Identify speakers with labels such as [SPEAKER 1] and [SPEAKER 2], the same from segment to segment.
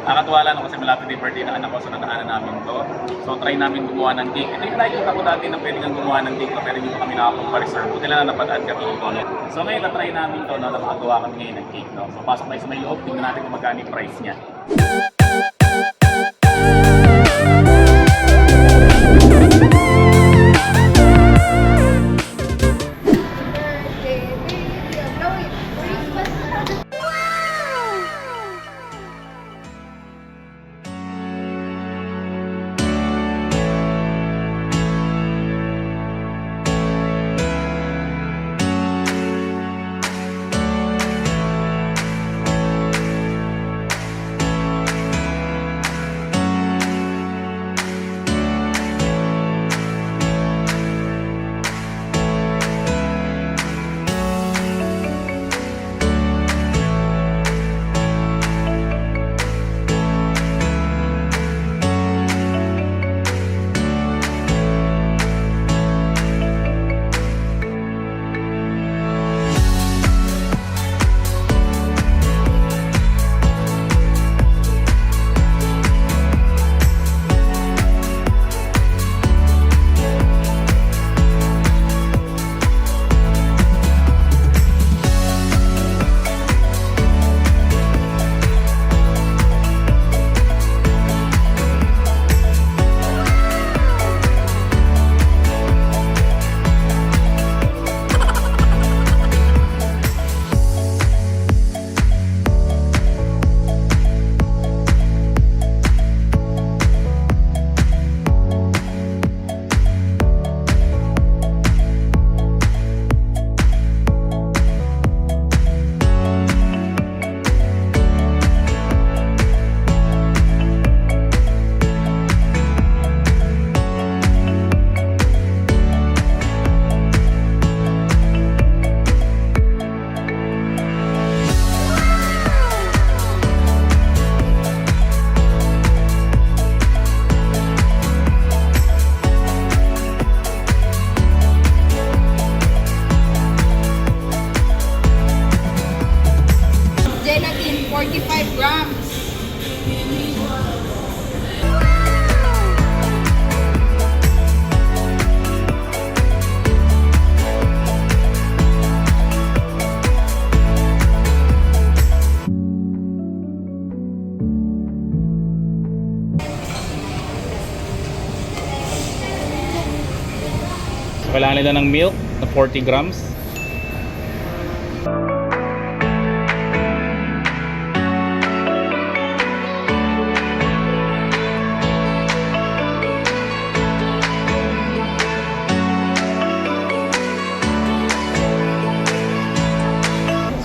[SPEAKER 1] Nakakatuwa lang kasi malapit yung birthday ng anak ko, so nadaanan namin to. So try namin gumawa ng cake. Ito yung nakikita ko dati na pwede kang gumawa ng cake, pero hindi pa kami nakapag-reserve. Buti lang na napadaan kami dito. No? So ngayon na-try namin to, no, na makagawa kami ngayon ng cake. No? So pasok tayo sa may loob, tingnan natin kung magkano yung price niya.
[SPEAKER 2] Gelatin, 45 grams.
[SPEAKER 1] So kailangan nila ng milk na 40 grams.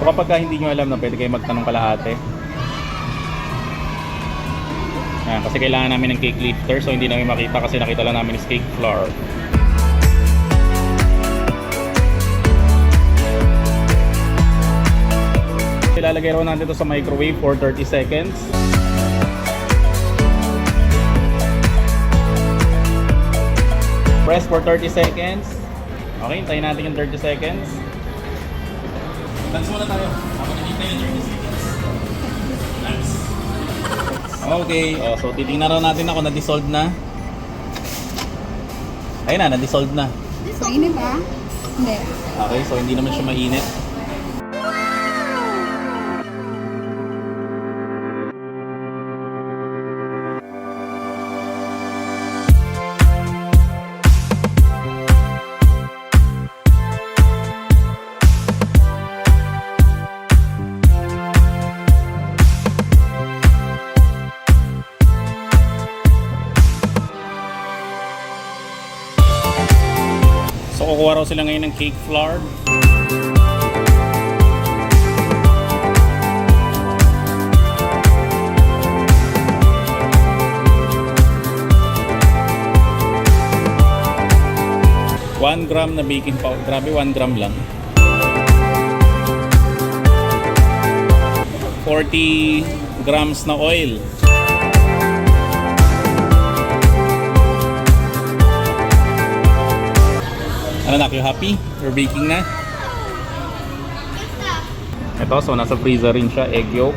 [SPEAKER 1] So kapag hindi nyo alam na pwede kayo magtanong kalahati. Ayan, kasi kailangan namin ng cake lifter, so hindi namin makita kasi nakita lang namin is cake flour. Ilalagay raw natin ito sa microwave for 30 seconds. Press for 30 seconds. Okay, hintayin natin yung 30 seconds. Dance muna tayo. Ako nakita yung 30 seconds. Dance. Okay, so titingnan raw natin ako na-dissolve na. Ayun na, na-dissolve na.
[SPEAKER 2] Mainit ba? Hindi.
[SPEAKER 1] Okay, so hindi naman siya mainit. So kukuha raw sila ngayon ng cake flour. One gram na baking powder. Grabe, 1 gram lang. 40 grams na oil. Ano nak, you happy? You're baking na? Ito, so nasa freezer rin siya, egg yolk.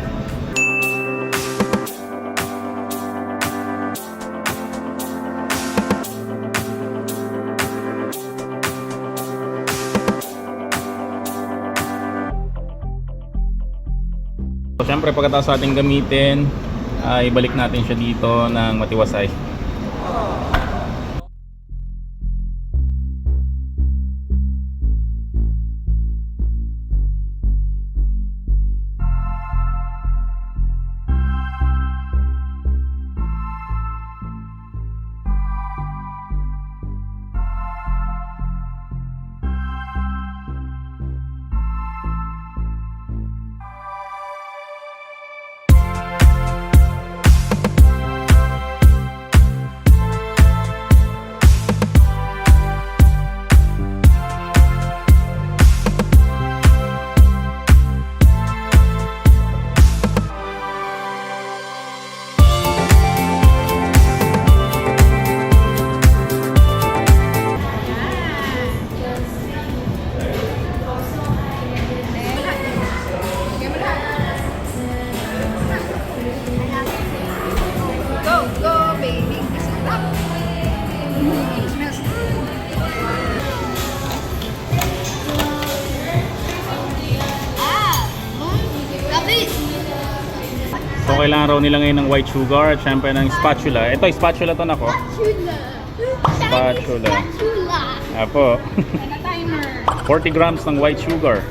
[SPEAKER 1] syempre pagkatapos ating gamitin, ay balik natin siya dito ng matiwasay.
[SPEAKER 2] Go, go, baby. Sarap. Smells good. Lapis.
[SPEAKER 1] So kailangan raw nila ngayon ng white sugar at syempre ng spatula. Ito, spatula to na ko. Spatula. Apo.
[SPEAKER 2] And a timer.
[SPEAKER 1] 40 grams ng white sugar.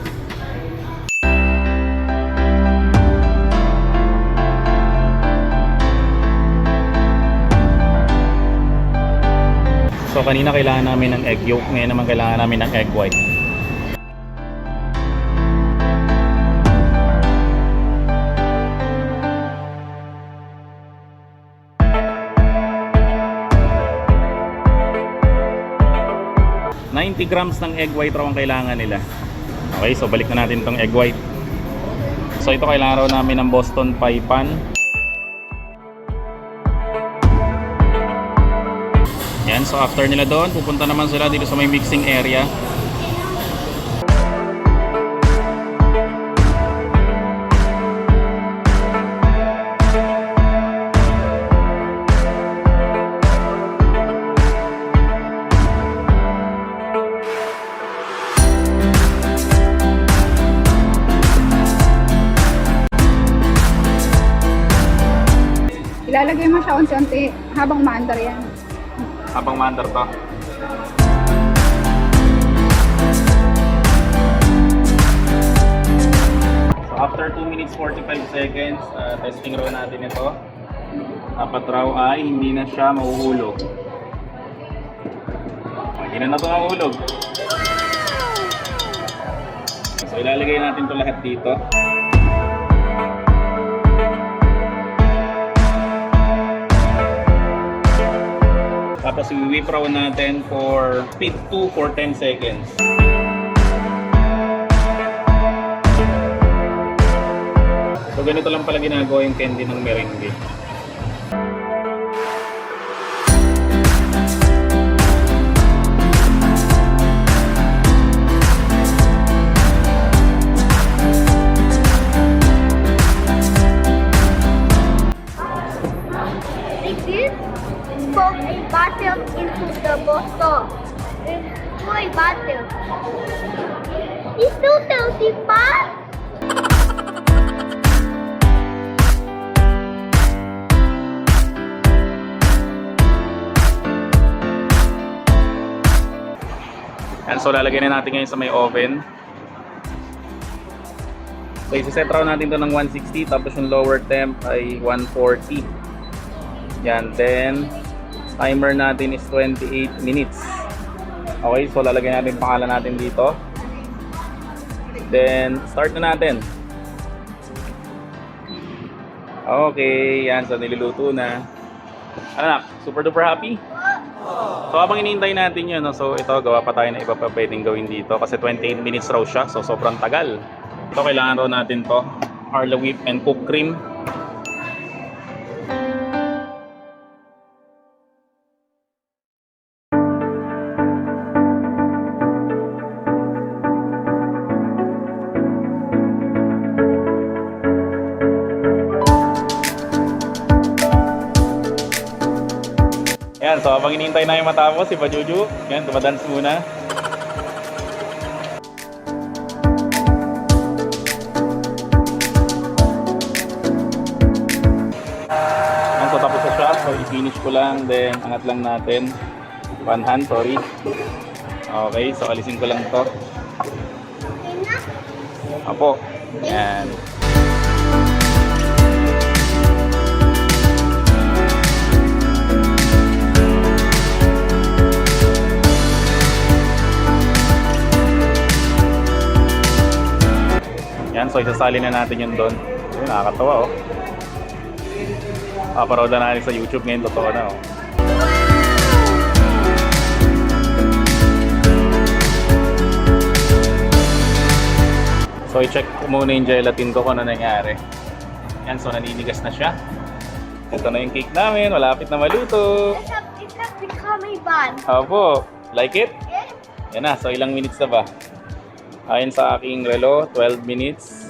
[SPEAKER 1] So kanina kailangan namin ng egg yolk, ngayon naman kailangan namin ng egg white. $90 ng egg white raw ang kailangan nila. Okay, so balik na natin tong egg white. So ito kailangan raw namin ng Boston Pie pan. Yan, so after nila doon, pupunta naman sila dito sa may mixing area.
[SPEAKER 2] Ilalagay mo siya unti-unti habang maandar yan.
[SPEAKER 1] Habang maandar to. So after 2 minutes 45 seconds, testing raw natin ito. Dapat raw ay hindi na siya mahuhulog. Hindi na ito mahuhulog. So ilalagay natin ito lahat dito. Tapos i-whip raw natin for speed 2 for 10 seconds. So ganito lang pala ginagawa yung candy ng merengue.
[SPEAKER 3] Pour a butter into the bottle. Pour a butter. It's too healthy, pa.
[SPEAKER 1] And so lalagyan na natin ngayon sa may oven. So isi-set raw natin to ng 160, tapos yung lower temp ay 140. Yan, then timer natin is 28 minutes. Okay, so lalagyan natin pangalan natin dito. Then start na natin. Okay, yan, so niluluto na. Anak, super duper happy? So habang hinihintay natin yun, no, so ito gawa pa tayo na iba pa pwedeng gawin dito kasi 28 minutes raw siya, so sobrang tagal. Ito kailangan raw natin to, Arla whip and cook cream. Yan, so habang hinihintay na yung matapos, si Pajuju, yan, tumadance muna. finish ko lang, then angat lang natin. One hand, sorry. Okay, so alisin ko lang to.
[SPEAKER 3] Okay na?
[SPEAKER 1] Apo. Yan. Yan, so isasali na natin yun doon. Ayun, nakakatawa oh. Paparood na natin sa YouTube ngayon, totoo na oh. So i-check ko muna yung gelatin ko kung ano nangyari. Yan, so naninigas na siya. Ito na yung cake namin, malapit na maluto.
[SPEAKER 3] It has become a bun.
[SPEAKER 1] Opo, like it?
[SPEAKER 3] Yes?
[SPEAKER 1] Yan na, so ilang minutes na ba? Ayon sa aking relo, 12 minutes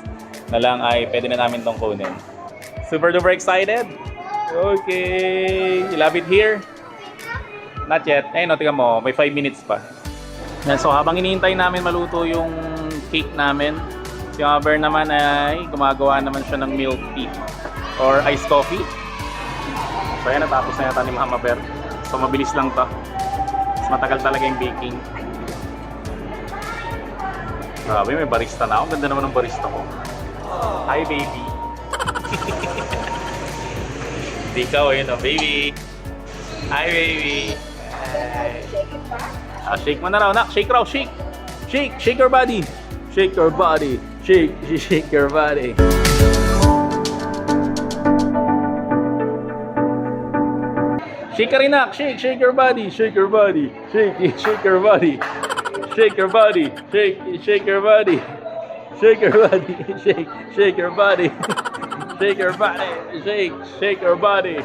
[SPEAKER 1] na lang ay pwede na namin tong kunin. Super duper excited? Okay, you love it here? Not yet. Eh, no, tingnan mo, may 5 minutes pa. Yan, so habang iniintay namin maluto yung cake namin, si Mama Bear naman ay gumagawa naman siya ng milk tea or iced coffee. So yan, natapos na yata ni Mama Bear. So mabilis lang to. Mas matagal talaga yung baking. Grabe, may barista na ako. Ganda naman ng barista ko. Hi, baby. Di ka, yun o, baby. Hi, baby. Hi. Shake mo na raw, nak. Shake raw, shake. Shake, shake your body. Shake your body. Shake, shake your body. Shake ka rin, nak. Shake, shake your body. Shake your body. Shake, shake your body. Shake your body. Shake, shake your body. Shake your body. Shake, shake your body. Shake your body. Shake, shake your body.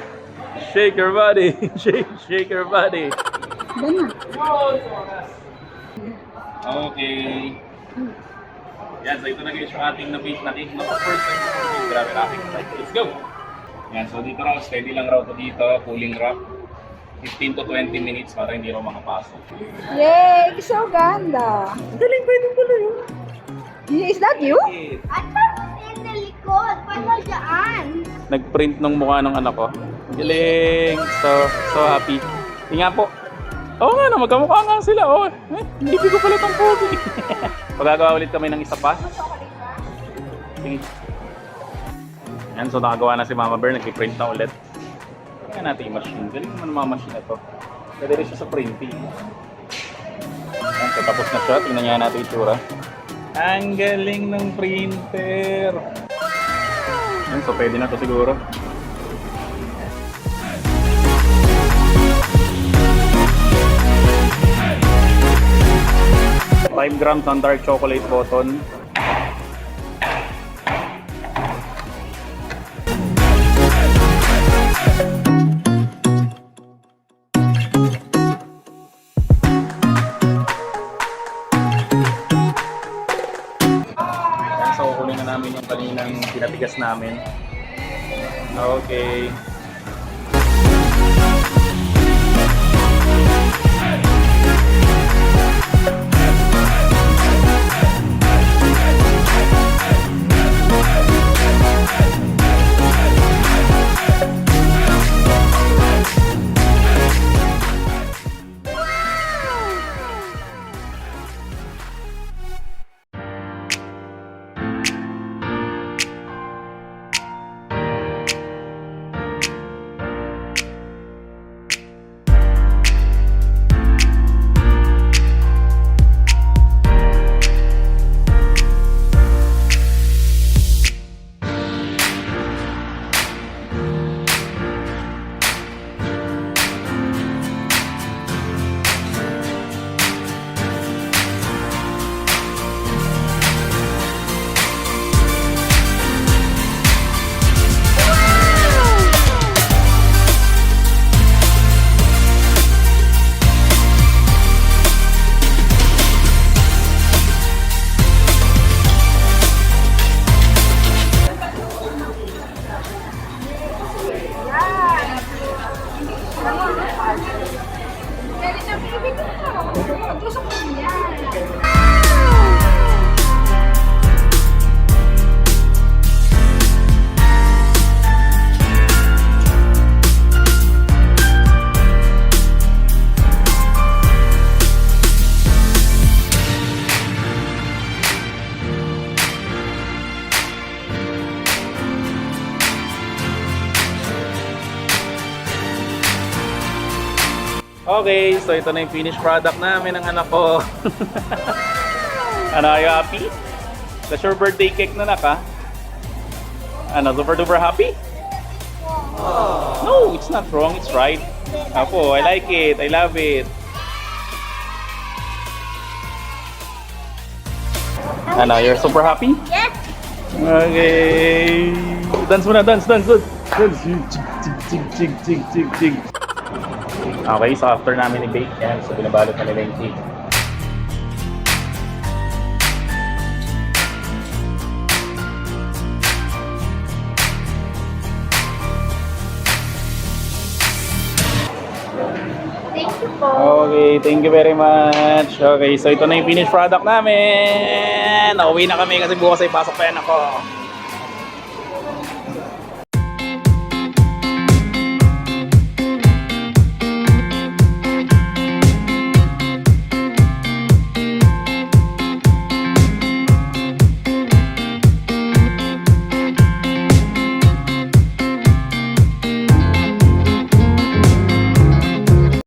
[SPEAKER 1] Shake your body. Shake, shake your body.
[SPEAKER 2] Doon na.
[SPEAKER 1] Okay. Yan, so ito na guys yung ating na-bake na cake. First time sa cake. Grabe na aking excited. Let's go! Yan, so dito raw, steady lang raw to dito. Cooling rack. 15 to 20 minutes para hindi raw makapasok.
[SPEAKER 2] Yay! So ganda.
[SPEAKER 1] Galing, pwede pala yun.
[SPEAKER 2] Is that you?
[SPEAKER 3] I thought it was in the likod. Paano dyan?
[SPEAKER 1] Nag-print ng mukha ng anak ko. Galing! So happy. Tingnan po. Oo nga na, magkamukha nga sila. Oh, hindi ko pala itong pogi. Pagagawa ulit kami ng isa pa. Sige. Yan, so nakagawa na si Mama Bear. Nag-print na ulit. Tingnan natin yung machine. Galing naman ang mga machine na to. Pwede rin siya sa printing. Yan, so tapos na siya. Tingnan niya natin yung itsura. Ang galing ng printer. Yan, so pwede na to siguro. 5 grams ng dark chocolate button. Yan, so kunin na namin yung kaninang pinatigas namin. Okay. Okay, so ito na yung finished product namin ng anak ko. Ano, are you happy? That's your birthday cake na naka? Ano, super duper happy? No, it's not wrong, it's right. Apo, I like it, I love it. Ano, you're super happy?
[SPEAKER 3] Yes.
[SPEAKER 1] Okay. Dance muna, dance. Dance. Chig, chig, chig, chig, chig. Okay, so after namin i-bake yan, so binabalot na nila yung cake.
[SPEAKER 3] Thank you po.
[SPEAKER 1] Okay, thank you very much. Okay, so ito na yung finished product namin. Nauwi na kami kasi bukas ay pasok pa yan ako.